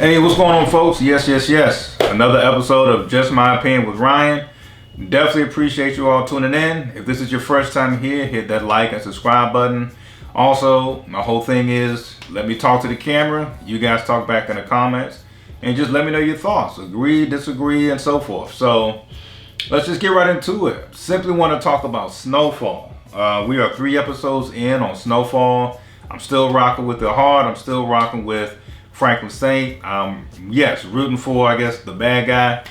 Hey, what's going on, folks? Yes. Another episode of Just My Opinion with Ryan. Definitely appreciate you all tuning in. If this is your first time here, hit that like and subscribe button. Also, my whole thing is let me talk to the camera. You guys talk back in the comments. And just let me know your thoughts. Agree, disagree, and so forth. So, let's just get right into it. Simply want to talk about Snowfall. We are 3 episodes in on Snowfall. I'm still rocking with the hard. I'm still rocking with Franklin Saint. Yes, rooting for, I guess, the bad guy.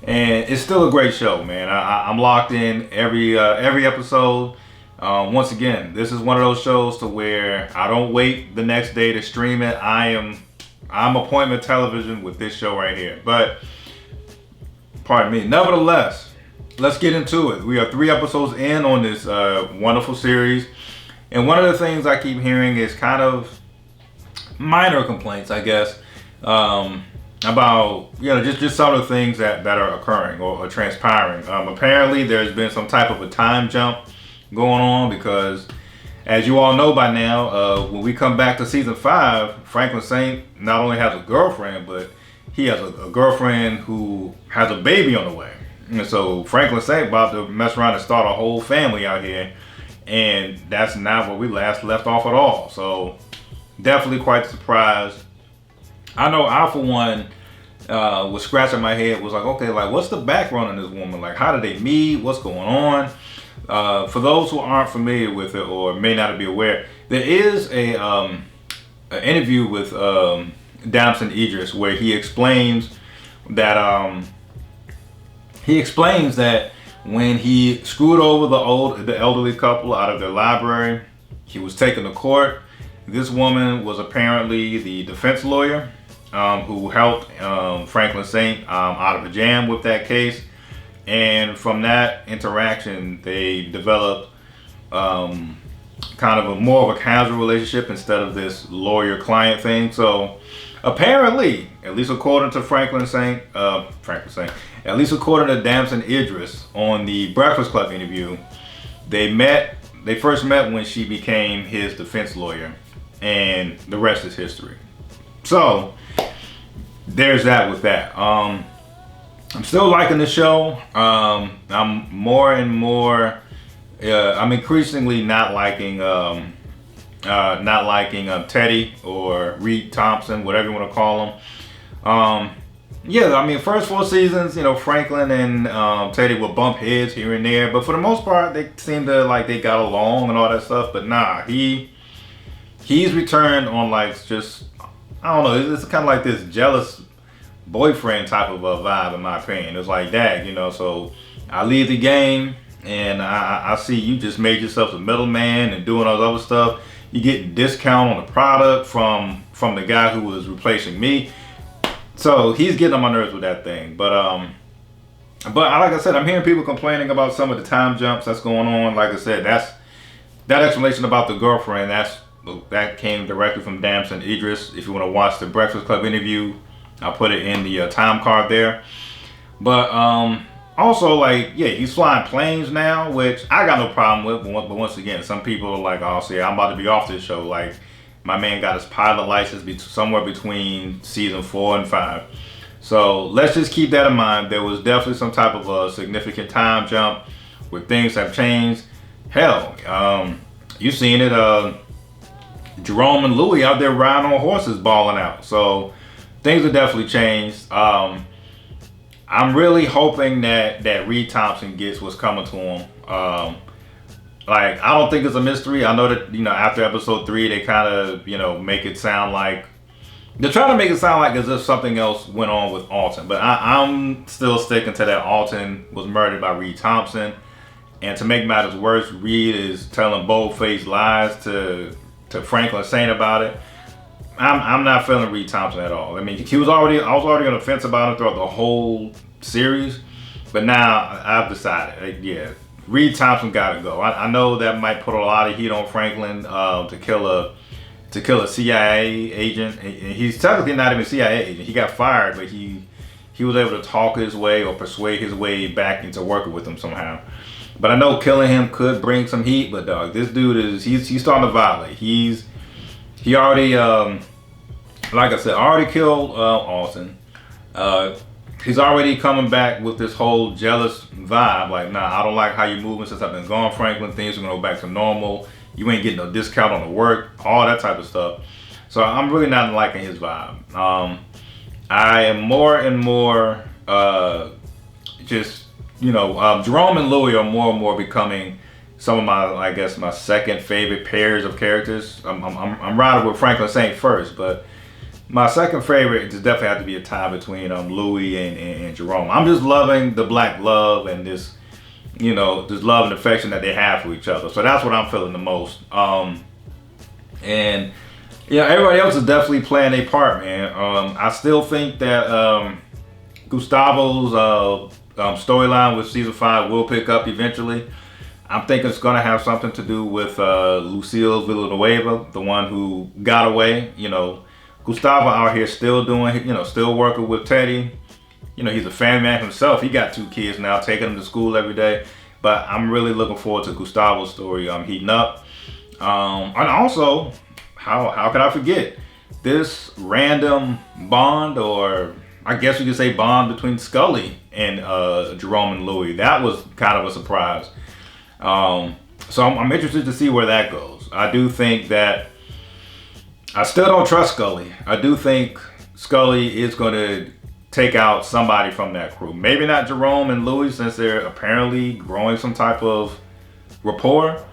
And it's still a great show, man. I'm locked in every episode. Once again, this is one of those shows to where I don't wait the next day to stream it. I'm appointment television with this show right here. But, pardon me. Nevertheless, let's get into it. We are 3 episodes in on this wonderful series. And one of the things I keep hearing is kind of minor complaints, I guess, about, just some of the things that are occurring or transpiring. Apparently, there's been some type of a time jump going on because, as you all know by now, when we come back to season 5, Franklin Saint not only has a girlfriend, but he has a girlfriend who has a baby on the way. And so Franklin Saint about to mess around and start a whole family out here, and that's not where we last left off at all. So definitely quite surprised. I know I, for one, was scratching my head, was like, okay, like, what's the background on this woman? Like, how did they meet? What's going on? For those who aren't familiar with it or may not be aware, there is an interview with Damson Idris where he explains that when he screwed over the elderly couple out of their library, he was taken to court. This woman was apparently the defense lawyer who helped Franklin Saint out of a jam with that case. And from that interaction, they developed kind of more of a casual relationship instead of this lawyer-client thing. So apparently, at least according to at least according to Damson Idris on the Breakfast Club interview, they first met when she became his defense lawyer. And the rest is history. So there's that with that. I'm still liking the show. I'm more and more. I'm increasingly not liking Teddy or Reed Thompson, whatever you want to call him. First 4 seasons, Franklin and Teddy would bump heads here and there, but for the most part, they seemed to like they got along and all that stuff. But nah, He's returned on just, I don't know, it's kind of like this jealous boyfriend type of a vibe in my opinion. It's like that, so I leave the game and I see you just made yourself a middleman and doing all this other stuff. You get discount on the product from the guy who was replacing me. So he's getting on my nerves with that thing. But like I said, I'm hearing people complaining about some of the time jumps that's going on. Like I said, that explanation about the girlfriend, that came directly from Damson Idris. If you want to watch the Breakfast Club interview, I'll put it in the time card there. But also, he's flying planes now, which I got no problem with. But once again, some people are like, oh, see, I'm about to be off this show. Like, my man got his pilot license somewhere between season 4 and 5. So let's just keep that in mind. There was definitely some type of a significant time jump where things have changed. Hell, you've seen it. Jerome and Louie out there riding on horses, balling out. So things have definitely changed. I'm really hoping that Reed Thompson gets what's coming to him. I don't think it's a mystery. I know that after episode 3, they kind of make it sound like they're trying to make it sound like as if something else went on with Alton. But I'm still sticking to that Alton was murdered by Reed Thompson. And to make matters worse, Reed is telling bold-faced lies to Franklin Saint about it. I'm not feeling Reed Thompson at all. I mean, I was already on the fence about him throughout the whole series, but now I've decided, Reed Thompson gotta go. I know that might put a lot of heat on Franklin to kill a CIA agent. And he's technically not even a CIA agent. He got fired, but he was able to talk his way or persuade his way back into working with him somehow. But I know killing him could bring some heat. But dog, this dude he's starting to violate. He already like I said, I already killed Austin. He's already coming back with this whole jealous vibe. Like, nah, I don't like how you're moving since I've been gone, Franklin. Things are gonna go back to normal. You ain't getting no discount on the work, all that type of stuff. So I'm really not liking his vibe. I am more and more Jerome and Louis are more and more becoming some of my, I guess, my second favorite pairs of characters. I'm riding with Franklin Saint first, but my second favorite just definitely have to be a tie between Louis and Jerome. I'm just loving the black love and this, this love and affection that they have for each other. So that's what I'm feeling the most. And everybody else is definitely playing a part, man. I still think that Gustavo's storyline with season 5 will pick up eventually. I'm thinking it's gonna have something to do with Lucille Villanueva, the one who got away. Gustavo out here still doing, still working with Teddy. He's a family man himself. He got 2 kids now, taking them to school every day. But I'm really looking forward to Gustavo's story heating up. And also, how could I forget this random bond, or I guess you could say bond, between Scully and Jerome and Louis. That was kind of a surprise. So I'm interested to see where that goes. I do think that I still don't trust Scully. I do think Scully is going to take out somebody from that crew. Maybe not Jerome and Louis, since they're apparently growing some type of rapport.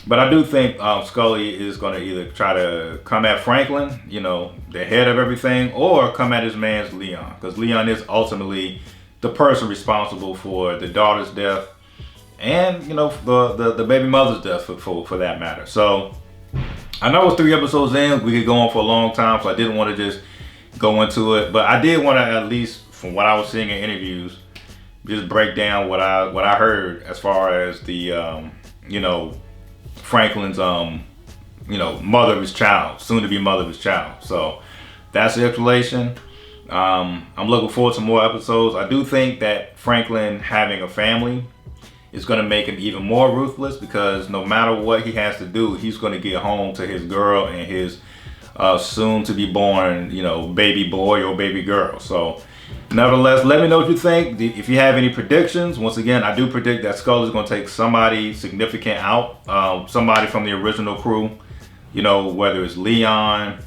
But I do think Scully is going to either try to come at Franklin, the head of everything, or come at his man's Leon. Because Leon is ultimately the person responsible for the daughter's death and, the baby mother's death for that matter. So I know it's 3 episodes in. We could go on for a long time, so I didn't want to just go into it. But I did want to, at least from what I was seeing in interviews, just break down what I heard as far as the, Franklin's, mother of his child, soon to be mother of his child. So that's the explanation. I'm looking forward to more episodes. I do think that Franklin having a family is going to make him even more ruthless, because no matter what he has to do, he's going to get home to his girl and his soon to be born, baby boy or baby girl. So nevertheless, let me know what you think. If you have any predictions, once again, I do predict that Scully is going to take somebody significant out, somebody from the original crew, whether it's Leon,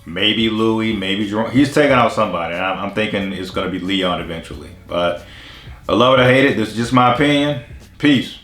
maybe Louis, maybe Jerome. He's taking out somebody. And I'm thinking it's going to be Leon eventually. But I love it or hate it. This is just my opinion. Peace.